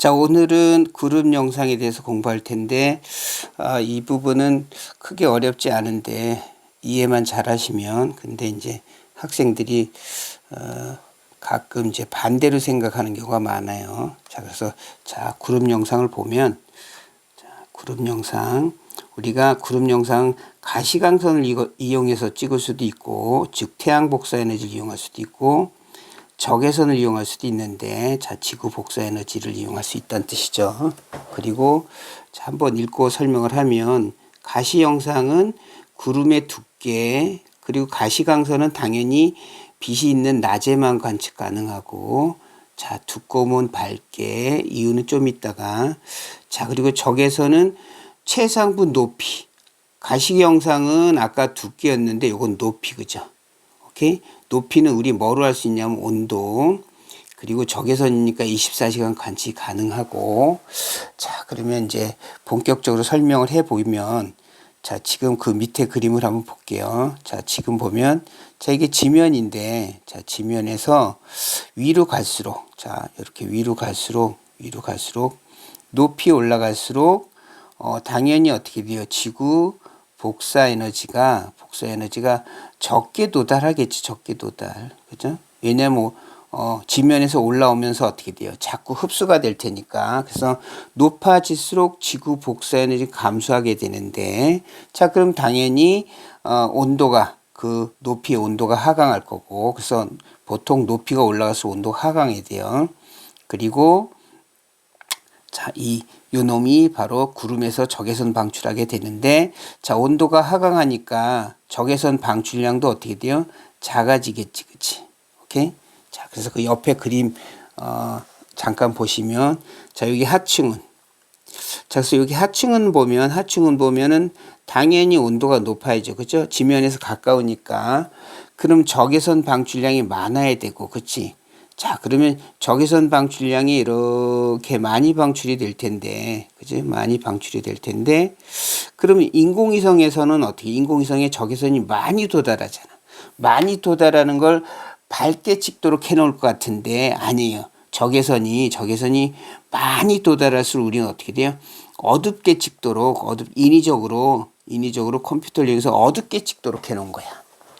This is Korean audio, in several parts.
자, 오늘은 그룹 영상에 대해서 공부할 텐데, 이 부분은 크게 어렵지 않은데, 이해만 잘 하시면, 근데 이제 학생들이, 가끔 이제 반대로 생각하는 경우가 많아요. 자, 그래서, 자, 그룹 영상을 보면, 자, 그룹 영상, 우리가 그룹 영상 가시광선을 이용해서 찍을 수도 있고, 즉, 태양 복사 에너지를 이용할 수도 있고, 적외선을 이용할 수도 있는데, 자, 지구 복사 에너지를 이용할 수 있다는 뜻이죠. 그리고 자, 한번 읽고 설명을 하면, 가시 영상은 구름의 두께, 그리고 가시광선은 당연히 빛이 있는 낮에만 관측 가능하고, 자, 두꺼우면 밝게, 이유는 좀 있다가, 자, 그리고 적외선은 최상부 높이, 가시 영상은 아까 두께였는데, 요건 높이, 그죠? 오케이? 높이는 우리 뭐로 할 수 있냐면 온도, 그리고 적외선이니까 24시간 관측이 가능하고. 자, 그러면 이제 본격적으로 설명을 해 보면, 자, 지금 그 밑에 그림을 한번 볼게요. 자, 지금 보면, 자, 이게 지면인데, 자, 지면에서 위로 갈수록, 자, 이렇게 위로 갈수록 높이 올라갈수록, 당연히 어떻게 돼요? 지구 복사 에너지가 적게 도달하겠지. 적게 도달. 그죠? 왜냐면 지면에서 올라오면서 어떻게 돼요? 자꾸 흡수가 될 테니까. 그래서 높아질수록 지구 복사 에너지 감소하게 되는데, 자, 그럼 당연히 온도가, 그 높이의 온도가 하강할 거고, 그래서 보통 높이가 올라갈수록 온도가 하강이 돼요. 그리고 자, 요 놈이 바로 구름에서 적외선 방출하게 되는데, 자, 온도가 하강하니까 적외선 방출량도 어떻게 돼요? 작아지겠지, 그치? 오케이? 자, 그래서 그 옆에 그림, 잠깐 보시면, 자, 여기 하층은. 자, 그래서 여기 하층은 보면은 당연히 온도가 높아야죠. 그죠? 지면에서 가까우니까. 그럼 적외선 방출량이 많아야 되고, 그치? 자, 그러면 적외선 방출량이 이렇게 많이 방출이 될 텐데, 그지? 많이 방출이 될 텐데, 그러면 인공위성에서는 어떻게? 인공위성에 적외선이 많이 도달하잖아. 많이 도달하는 걸 밝게 찍도록 해놓을 것 같은데, 아니에요. 적외선이 많이 도달할수록 우리는 어떻게 돼요? 어둡게 찍도록, 인위적으로 컴퓨터를 이용해서 어둡게 찍도록 해놓은 거야.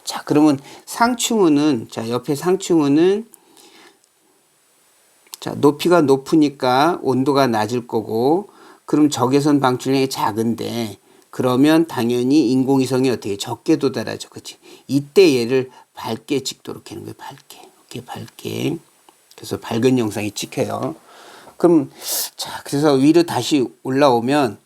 자, 그러면 상층우는, 자, 옆에 상층우는, 자, 높이가 높으니까 온도가 낮을 거고, 그럼 적외선 방출량이 작은데, 그러면 당연히 인공위성이 어떻게 적게 도달하죠. 그치? 이때 얘를 밝게 찍도록 하는 거예요. 밝게. 이렇게 밝게. 그래서 밝은 영상이 찍혀요. 그럼, 자, 그래서 위로 다시 올라오면,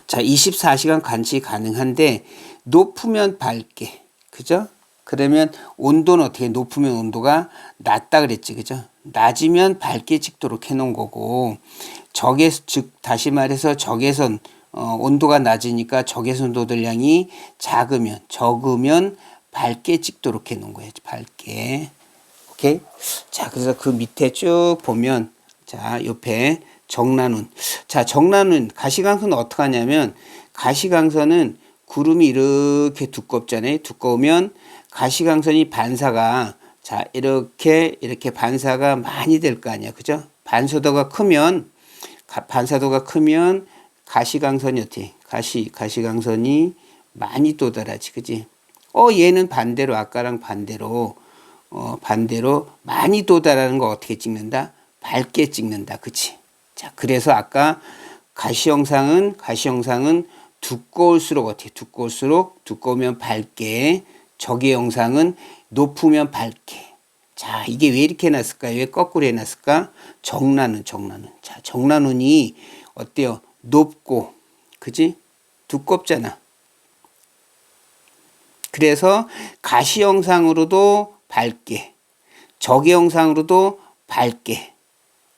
자, 24시간 관측이 가능한데, 높으면 밝게. 그죠? 그러면 온도는 어떻게, 높으면 온도가 낮다 그랬지. 그죠? 낮으면 밝게 찍도록 해놓은 거고, 즉, 다시 말해서 적외선, 온도가 낮으니까 적외선 도달량이 적으면 밝게 찍도록 해놓은 거예요. 밝게. 오케이? 자, 그래서 그 밑에 쭉 보면, 자, 옆에 정난운. 자, 정난운, 가시광선은 어떻게 하냐면, 가시광선은 구름이 이렇게 두껍잖아요. 두꺼우면 가시광선이 반사가, 자, 이렇게 반사가 많이 될 거 아니야. 그죠? 반사도가 크면 가시광선이 어떻게? 가시광선이 많이 도달하지. 그지? 얘는 반대로, 아까랑 반대로 많이 도달하는 거 어떻게 찍는다? 밝게 찍는다. 그치? 자, 그래서 아까 가시영상은 두꺼울수록 어떻게? 두꺼우면 밝게, 적외영상은 높으면 밝게. 자, 이게 왜 이렇게 해놨을까요? 왜 거꾸로 해놨을까? 정난운. 자, 정난운이 어때요? 높고, 그지? 두껍잖아. 그래서 가시영상으로도 밝게, 적외영상으로도 밝게.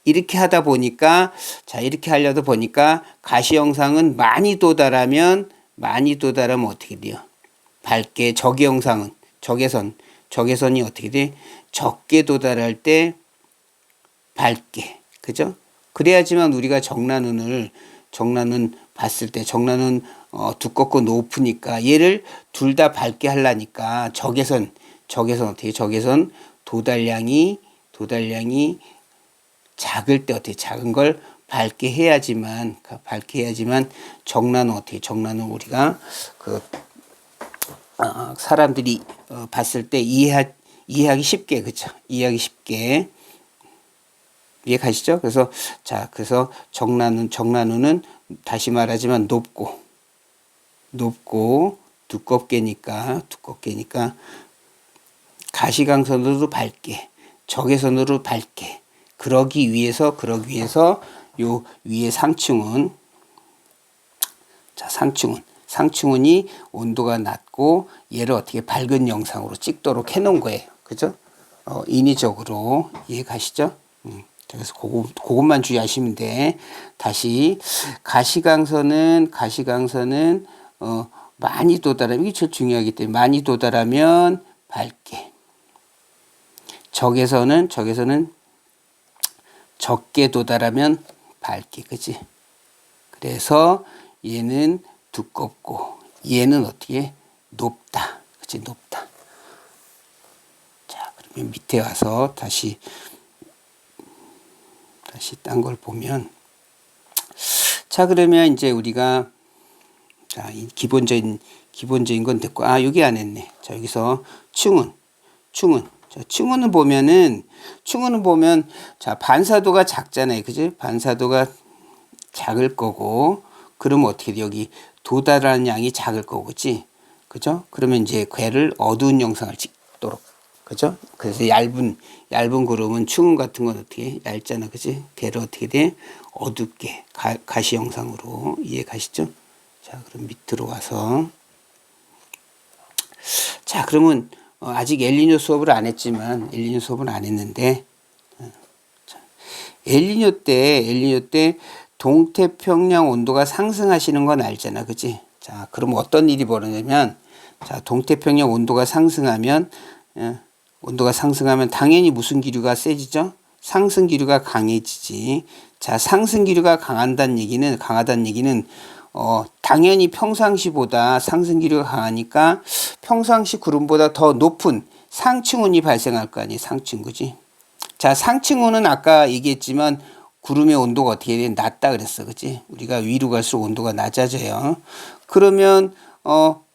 이렇게 하다 보니까, 자, 이렇게 하려다 보니까 가시영상은 많이 도달하면 어떻게 돼요? 밝게. 적외선이 어떻게 돼? 적게 도달할 때 밝게. 그죠? 그래야지만 우리가 정난운 봤을 때, 정난운 두껍고 높으니까 얘를 둘 다 밝게 하려니까 적외선 어떻게? 적외선 도달량이 작을 때 어떻게 작은 걸 밝게 해야지만 정란은 어떻게 정란은 우리가 그 사람들이 봤을 때 이해하기 쉽게 그쵸 이해하기 쉽게 이해 가시죠? 그래서 그래서 정란우는 다시 말하지만 높고 두껍게니까 가시광선으로 밝게 적외선으로 밝게 그러기 위해서 요 위에 상층은 상층은이 온도가 낮고 얘를 어떻게 밝은 영상으로 찍도록 해놓은 거예요. 그죠? 인위적으로 이해 가시죠? 그래서 그것만 주의하시면 돼. 다시 가시광선은 많이 도달하면 이게 제일 중요하기 때문에 많이 도달하면 밝게. 적외선은 적게 도달하면 밝게. 그치? 그래서 얘는 두껍고 얘는 어떻게 높다. 그치? 높다. 자, 그러면 밑에 와서 다시 딴 걸 보면 자, 그러면 이제 우리가 자, 이 기본적인 건 됐고 여기 안 했네. 자, 여기서 층은 자, 층은은 보면 자, 반사도가 작잖아요. 그지? 반사도가 작을 거고 그러면 어떻게 돼? 여기 도달하는 양이 작을 거고 그치? 그죠? 그러면 이제 괴를 어두운 영상을 찍도록 그죠? 그래서 얇은 그룹은 층은 같은 건 어떻게 얇잖아. 그지? 괴를 어떻게 돼? 어둡게 가시 영상으로 이해 가시죠? 자, 그럼 밑으로 와서 자, 그러면 아직 엘니뇨 수업을 안 했지만 엘니뇨 수업은 안 했는데 엘니뇨 때 동태평양 온도가 상승하시는 건 알잖아. 그치? 자, 그럼 어떤 일이 벌어지냐면 자, 동태평양 온도가 상승하면 당연히 무슨 기류가 세지죠? 상승 기류가 강해지지. 자, 상승 기류가 강하다는 얘기는 당연히 평상시보다 상승 기류가 강하니까 평상시 구름보다 더 높은 상층운이 발생할 거 아니에요. 상층 그지? 자, 상층운은 아까 얘기했지만 구름의 온도가 어떻게 돼? 낮다 그랬어. 그치? 우리가 위로 갈수록 온도가 낮아져요. 그러면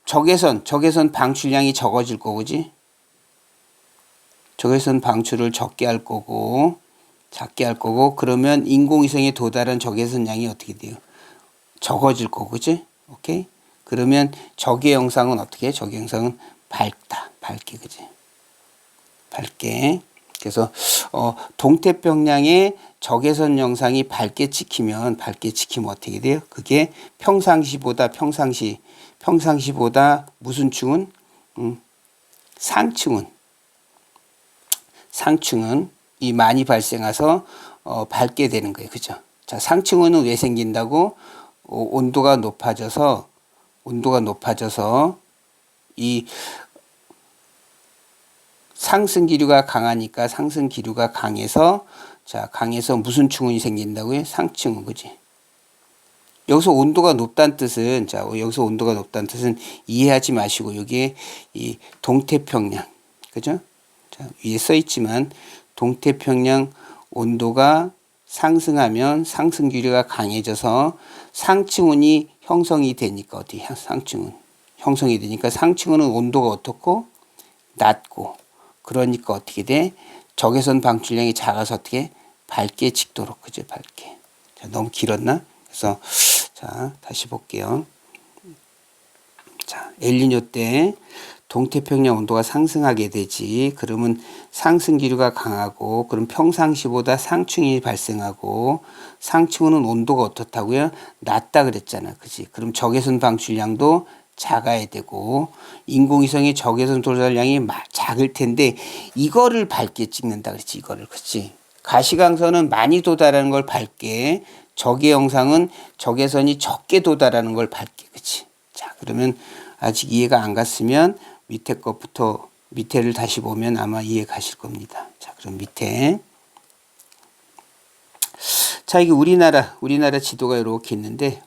적외선 방출량이 적어질 거고 그지? 적외선 방출을 작게 할 거고 그러면 인공위성에 도달한 적외선 양이 어떻게 돼요? 적어질 거고 그지? 오케이? 그러면 적외 영상은 어떻게 해? 적외 영상은 밝게 그지? 밝게. 그래서 동태평양의 적외선 영상이 밝게 찍히면 어떻게 돼요? 그게 평상시보다 무슨 층은 상층은 이 많이 발생해서 밝게 되는 거예요. 그죠? 자, 상층은 왜 생긴다고? 온도가 높아져서 이 상승 기류가 강하니까 상승 기류가 강해서 무슨 충운이 생긴다고요? 상층운 그지? 여기서 온도가 높다는 뜻은 이해하지 마시고 여기에 이 동태평양 그죠? 자, 위에 써 있지만 동태평양 온도가 상승하면 상승 기류가 강해져서 상층운이 형성이 되니까 상층운 형성이 되니까 상층운은 온도가 어떻고 낮고 그러니까 어떻게 돼? 적외선 방출량이 작아서 어떻게 밝게 찍도록 그죠? 밝게. 자, 너무 길었나? 그래서 자, 다시 볼게요. 자, 엘니뇨 때 동태평양 온도가 상승하게 되지. 그러면 상승 기류가 강하고 그럼 평상시보다 상층이 발생하고 상층은 온도가 어떻다고요? 낮다 그랬잖아. 그지? 그럼 적외선 방출량도 작아야 되고 인공위성의 적외선 도달량이 작을 텐데 이거를 밝게 찍는다 그랬지. 이거를. 그치? 가시광선은 많이 도달하는 걸 밝게 적외 영상은 적외선이 적게 도달하는 걸 밝게. 그치? 자, 그러면 아직 이해가 안 갔으면 밑에를 다시 보면 아마 이해 가실 겁니다. 자, 그럼 밑에. 자, 이게 우리나라 지도가 이렇게 있는데,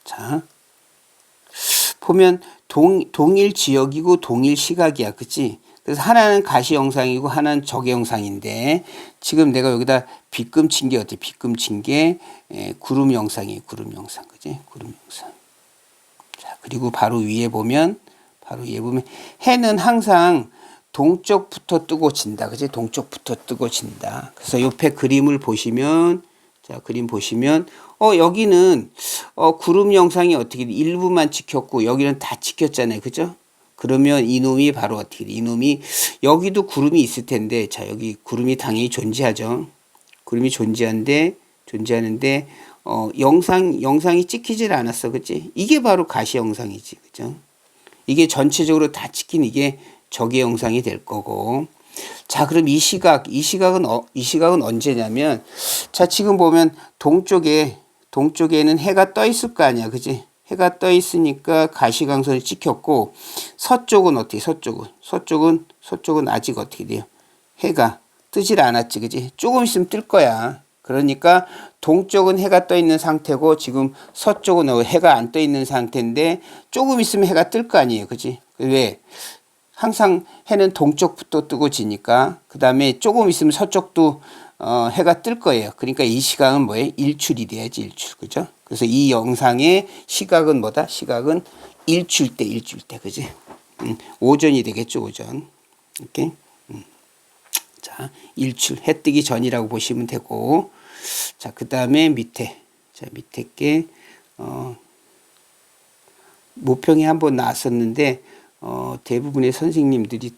자, 보면 동일 지역이고 동일 시각이야. 그치? 그래서 하나는 가시 영상이고 하나는 적외 영상인데 지금 내가 여기다 빗금 친 게 어때? 빗금 친 게 구름 영상이에요. 구름 영상. 그치? 구름 영상. 자, 그리고 바로 위에 보면 해는 항상 동쪽부터 뜨고 진다. 그치? 동쪽부터 뜨고 진다. 그래서 옆에 그림을 보시면 자, 그림 보시면 여기는 구름 영상이 어떻게 돼? 일부만 찍혔고 여기는 다 찍혔잖아요. 그죠? 그러면 이놈이 바로 어떻게 돼? 이놈이 여기도 구름이 있을 텐데 자, 여기 구름이 당연히 존재하죠. 구름이 존재하는데 영상이 찍히질 않았어. 그치? 이게 바로 가시 영상이지. 그죠? 이게 전체적으로 다 찍힌 이게 적외 영상이 될 거고. 자, 그럼 이 시각은 언제냐면 자, 지금 보면 동쪽에는 해가 떠 있을 거 아니야. 그지? 해가 떠 있으니까 가시광선이 찍혔고 서쪽은 어떻게? 서쪽은 아직 어떻게 돼요? 해가 뜨질 않았지. 그지? 조금 있으면 뜰 거야. 그러니까 동쪽은 해가 떠 있는 상태고 지금 서쪽은 해가 안 떠 있는 상태인데 조금 있으면 해가 뜰 거 아니에요. 그지? 왜? 항상 해는 동쪽부터 뜨고 지니까 그 다음에 조금 있으면 서쪽도 해가 뜰 거예요. 그러니까 이 시각은 뭐예요? 일출이 돼야지. 일출. 그죠? 그래서 이 영상의 시각은 뭐다? 시각은 일출 때 그지? 오전이 되겠죠. 오전. 이렇게. 자, 일출 해 뜨기 전이라고 보시면 되고 자, 그 다음에 밑에 게 모평이 한번 나왔었는데 대부분의 선생님들이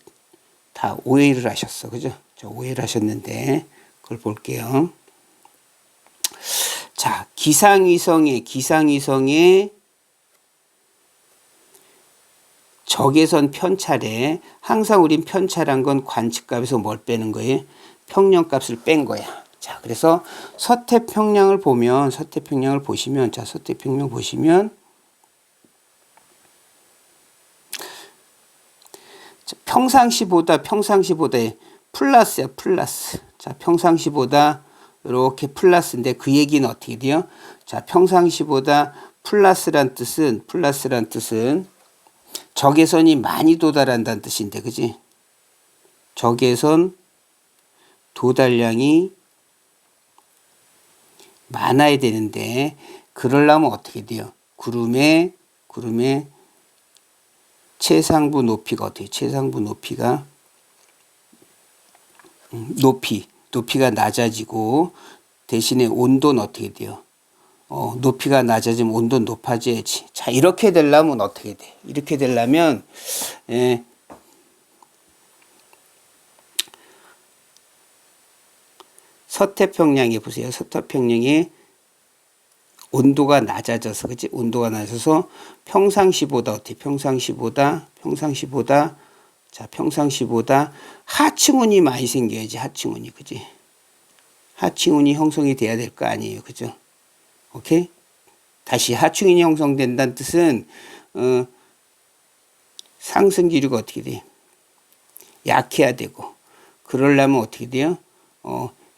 다 오해를 하셨어. 그죠? 오해를 하셨는데 그걸 볼게요. 자, 기상위성의 적외선 편차래. 항상 우린 편차란 건 관측값에서 뭘 빼는 거예요? 평년값을 뺀 거야. 자, 그래서 서태평양을 보시면 자, 서태평양 보시면 평상시보다 플러스야, 플러스. 자, 평상시보다 이렇게 플러스인데 그 얘기는 어떻게 돼요? 자, 평상시보다 플러스란 뜻은 적외선이 많이 도달한다는 뜻인데, 그지? 적외선 도달량이 많아야 되는데 그러려면 어떻게 돼요? 구름의 최상부 높이가 어떻게? 최상부 높이가 높이가 낮아지고 대신에 온도는 어떻게 돼요? 높이가 낮아지면 온도는 높아져야지. 자, 이렇게 되려면 어떻게 돼? 이렇게 되려면 서태평양에 보세요. 서태평양에 온도가 낮아져서, 그치? 온도가 낮아서 평상시보다 어떻게? 평상시보다 하층운이 많이 생겨야지. 하층운이, 그지? 하층운이 형성이 돼야 될 거 아니에요. 그죠? 오케이? 다시 하층운이 형성된다는 뜻은 상승 기류가 어떻게 돼? 약해야 되고 그러려면 어떻게 돼요?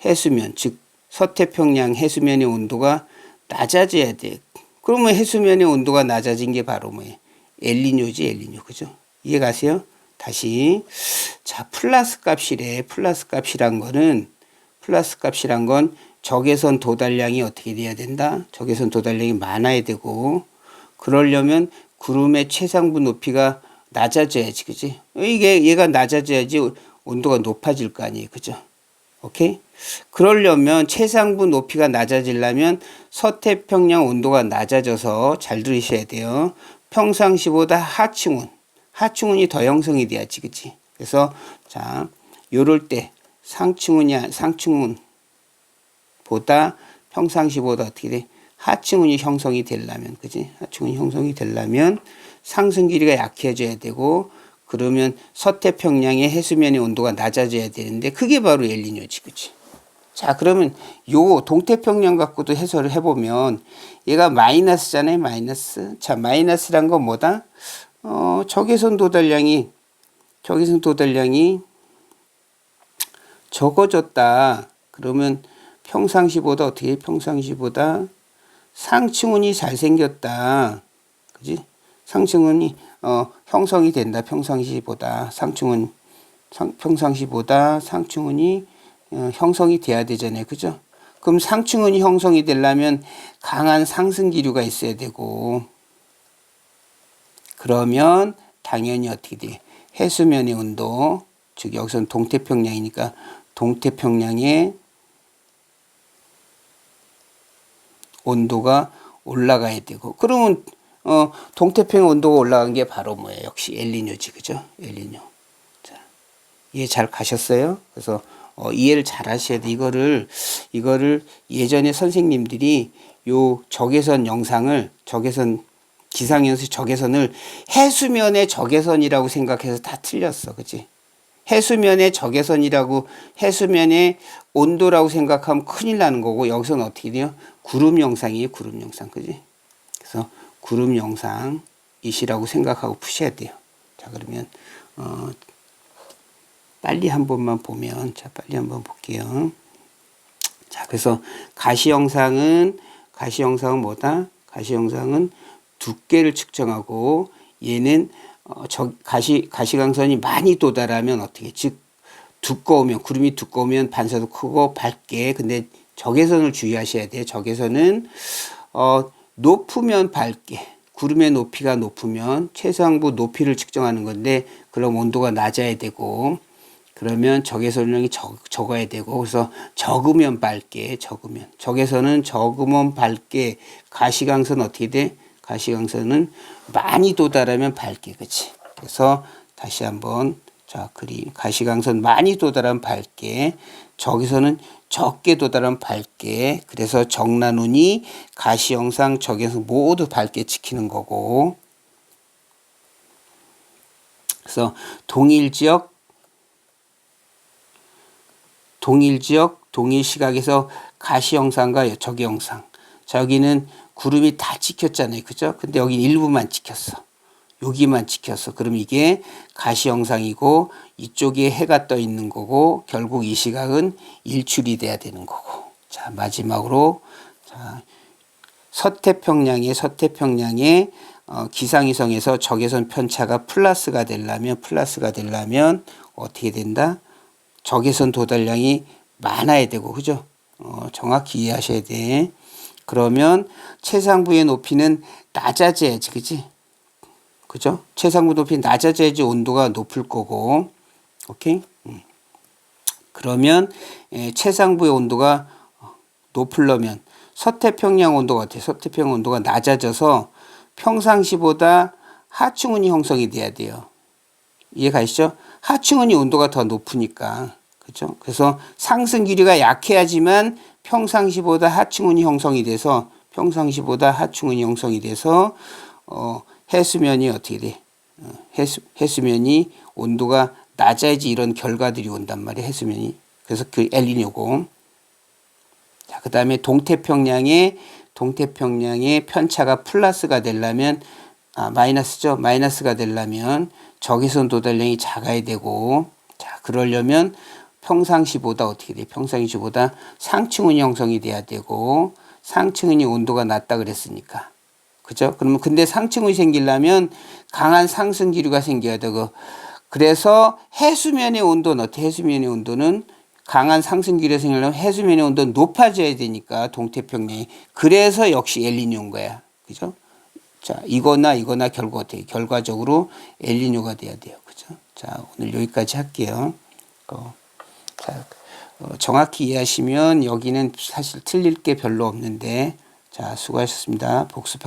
해수면, 즉 서태평양 해수면의 온도가 낮아져야 돼. 그러면 해수면의 온도가 낮아진 게 바로 뭐예요? 엘니뇨지, 엘니뇨. 그죠? 이해가세요? 다시. 자, 플러스 값이란 건 적외선 도달량이 어떻게 돼야 된다? 적외선 도달량이 많아야 되고 그러려면 구름의 최상부 높이가 낮아져야지. 그지? 얘가 낮아져야지 온도가 높아질 거 아니에요. 그죠? 오케이? 그러려면 최상부 높이가 낮아지려면 서태평양 온도가 낮아져서 잘 들으셔야 돼요. 평상시보다 하층운이 더 형성이 돼야지. 그치? 그래서 자, 요럴 때 상층운보다 평상시보다 어떻게 돼? 하층운이 형성이 되려면, 그지? 하층운이 형성이 되려면 상승 길이가 약해져야 되고 그러면 서태평양의 해수면의 온도가 낮아져야 되는데 그게 바로 엘니뇨지. 그치? 자, 그러면 요 동태평양 갖고도 해설을 해보면 얘가 마이너스잖아요. 마이너스. 자, 마이너스란 건 뭐다? 적외선 도달량이 적어졌다. 그러면 평상시보다 어떻게 해? 평상시보다 상층운이 잘생겼다. 그지? 상층원이 형성이 된다. 평상시보다 평상시보다 상층원이 형성이 돼야 되잖아요. 그죠? 그럼 상층원이 형성이 되려면 강한 상승 기류가 있어야 되고, 그러면 당연히 어떻게 돼? 해수면의 온도, 즉 여기서는 동태평양이니까 동태평양의 온도가 올라가야 되고, 그러면 동태평양 온도가 올라간 게 바로 뭐예요? 역시 엘니뇨지, 그죠? 엘니뇨. 자, 이해 잘 가셨어요? 그래서 이해를 잘 하셔야 돼. 이거를 예전에 선생님들이 요 적외선 영상을, 기상연수 적외선을 해수면의 적외선이라고 생각해서 다 틀렸어. 그치? 해수면의 적외선이라고, 해수면의 온도라고 생각하면 큰일 나는 거고, 여기서는 어떻게 돼요? 구름 영상이에요. 구름 영상. 그지? 그래서 구름 영상이시라고 생각하고 푸셔야 돼요. 자, 그러면 빨리 한 번만 보면, 자, 빨리 한번 볼게요. 자, 그래서 가시영상은 뭐다? 가시영상은 두께를 측정하고, 얘는 가시광선이 많이 도달하면 어떻게, 즉 두꺼우면, 구름이 두꺼우면 반사도 크고 밝게. 근데 적외선을 주의하셔야 돼요. 적외선은 높으면 밝게, 구름의 높이가 높으면 최상부 높이를 측정하는 건데, 그럼 온도가 낮아야 되고, 그러면 적외선량이 적어야 되고, 그래서 적으면 밝게, 적외선은 적으면 밝게. 가시광선 어떻게 돼? 가시광선은 많이 도달하면 밝게. 그치? 그래서 다시 한번, 자, 가시광선 많이 도달하면 밝게, 적외선은 적게 도달하면 밝게. 그래서 정란운이 가시영상, 적외선 모두 밝게 찍히는 거고, 그래서 동일 지역, 동일 시각에서 가시영상과 적외영상. 자, 여기는 구름이 다 찍혔잖아요. 그죠? 근데 여기 일부만 찍혔어. 여기만 찍혔어. 그럼 이게 가시영상이고, 이쪽에 해가 떠 있는 거고, 결국 이 시각은 일출이 돼야 되는 거고. 자, 마지막으로, 자, 서태평양의 기상위성에서 적외선 편차가 플러스가 되려면 어떻게 된다? 적외선 도달량이 많아야 되고, 그죠? 정확히 이해하셔야 돼. 그러면 최상부의 높이는 낮아져야지, 그지? 그죠? 최상부 높이 낮아져야지 온도가 높을 거고, 오케이? 그러면 최상부의 온도가 높으려면 서태평양 온도가 어때요? 서태평양 온도가 낮아져서 평상시보다 하층운이 형성이 돼야 돼요. 이해 가시죠? 하층운이 온도가 더 높으니까. 그죠? 그래서 상승 기류가 약해야지만 평상시보다 하층운이 형성이 돼서, 해수면이 어떻게 돼? 해수면이 온도가 낮아야지 이런 결과들이 온단 말이에요. 해수면이. 그래서 그 엘니뇨고. 자, 그 다음에 동태평양의 편차가 플러스가 되려면, 마이너스죠. 마이너스가 되려면 적외선 도달량이 작아야 되고, 자, 그러려면 평상시보다 어떻게 돼? 평상시보다 상층운이 형성이 돼야 되고, 상층운이 온도가 낮다 그랬으니까. 그죠? 그러면 근데 상층운이 생기려면 강한 상승 기류가 생겨야 되고, 그래서 해수면의 온도는 어떻게? 해수면의 온도는 강한 상승 기류가 생기려면 해수면의 온도는 높아져야 되니까, 동태평양이. 그래서 역시 엘니뇨인 거야. 그죠? 자, 이거나 결국 어떻게? 결과적으로 엘니뇨가 돼야 돼요. 그죠? 자, 오늘 여기까지 할게요. 자, 정확히 이해하시면 여기는 사실 틀릴 게 별로 없는데, 자, 수고하셨습니다. 복습